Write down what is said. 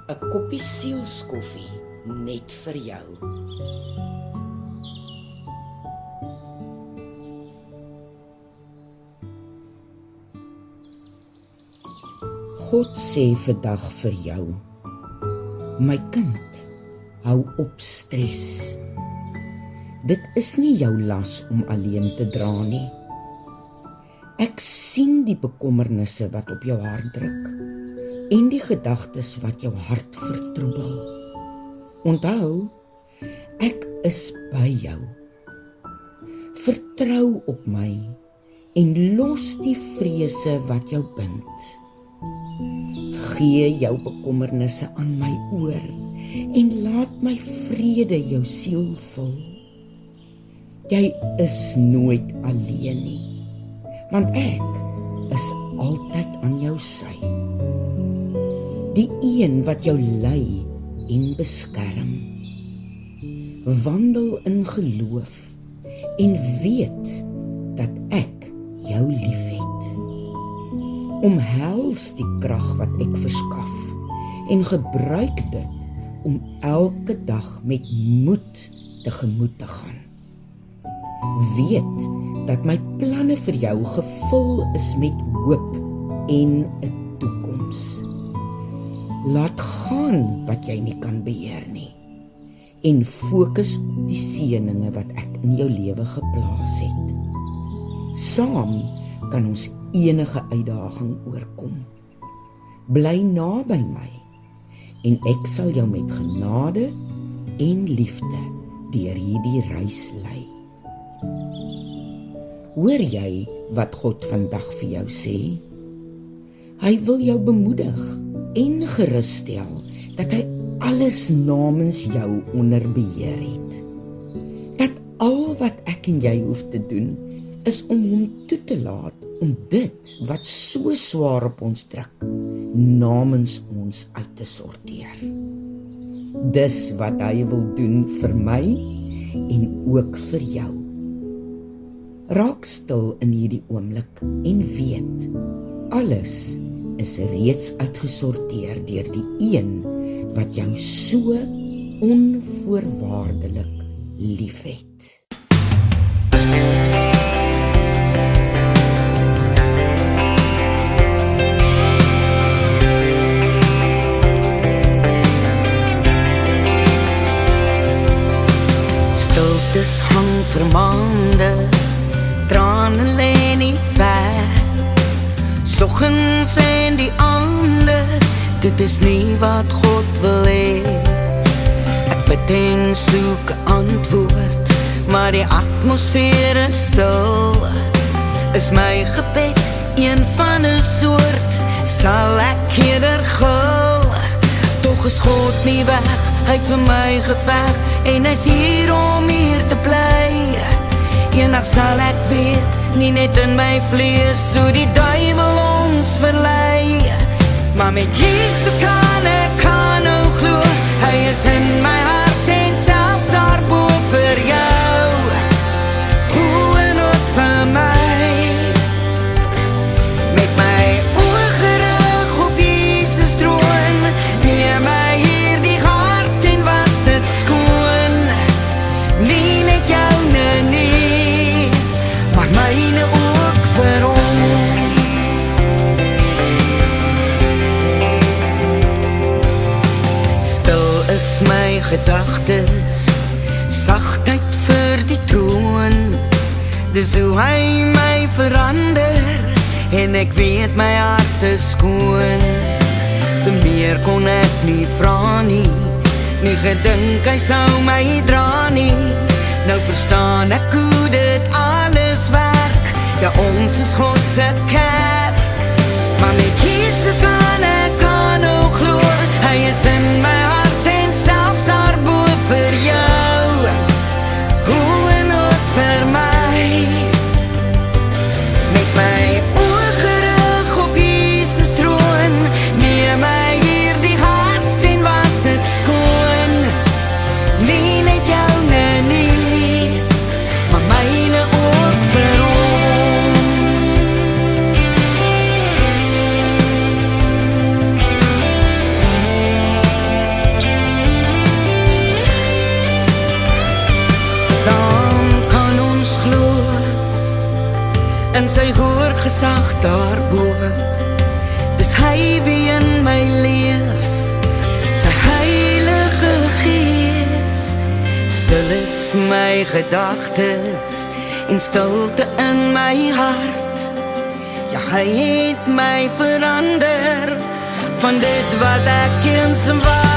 'n koppie sielskoffie net vir jou. God sê vandag vir jou: my kind, hou op stres. Dit is nie jou las om alleen te dra nie. Ek sien die bekommernisse wat op jou hart druk en die gedagtes wat jou hart vertroebel. Onthou, ek is by jou. Vertrou op my en los die vrese wat jou bind. Gee jou bekommernisse aan my oor en laat my vrede jou siel vul. Jy is nooit alleen nie, want ek is altyd aan jou sy. Die een wat jou lei en beskerm. Wandel in geloof en weet dat ek jou liefhet. Omhels die krag wat ek verskaf en gebruik dit om elke dag met moed tegemoet te gaan. Weet dat my planne vir jou gevul is met hoop en 'n toekoms. Laat gaan wat jy nie kan beheer nie en fokus op die seëninge wat ek in jou lewe geplaas het. Saam kan ons enige uitdaging oorkom. Bly naby my en ek sal jou met genade en liefde deur hierdie reis lei. Hoor jy wat God vandag vir jou sê? Hy wil jou bemoedig en gerusstel dat hy alles namens jou onder beheer het. Dat al wat ek en jy hoef te doen is om hom toe te laat om dit wat so swaar op ons druk namens ons uit te sorteer. Dis wat hy wil doen vir my en ook vir jou. Raak stil in hierdie oomblik en weet, alles is reeds uitgesorteer deur die een wat jou so onvoorwaardelik liefhet. Stiltes hang vir maande, trane lê nie ver. Soggens en die ander, dit is nie wat God wil hê. Ek bid en soek 'n antwoord, maar die atmosfeer is stil. Is my gebed een van 'n soort, sal ek eerder gil. Tog is God nie weg, hy het vir my geveg en hy's hier om hier te bly. Eendag sal ek weet, nie net in my vlees, so die duiwel ons verlei. Maar met Jesus kan ek nou glo, hy is in my hart en selfs daarbo vir jou. Hoe en ook vir my. Met my oë gerig op Jesus troon, neem my hier die hart en was dit skoon. Nie net joune nie, maar myne ook vir hom. Stil is my gedagtes, sagtheid vir die troon. Dis hoe hy my verander en ek weet my hart is skoon. Vir meer kon ek nie vra nie, nie gedink hy sou my dra nie. Nou verstaan ek hoe dit alles werk, ja ons is God se kerk. Maar met Jesus kan ek nou glo, hy is in my hart en selfs daarbo vir jou. Hoe en ook vir my. Met my oë gerig op Jesus troon, neem my hier die hart en was dit skoon. Nie net joune nie, maar myne ook vir hom. gesag daarbo. Dis hy wie in my leef, sy heilige gees. Stil is my gedagtes en stilte in my hart. Ja, hy het my verander van dit wat ek eens was.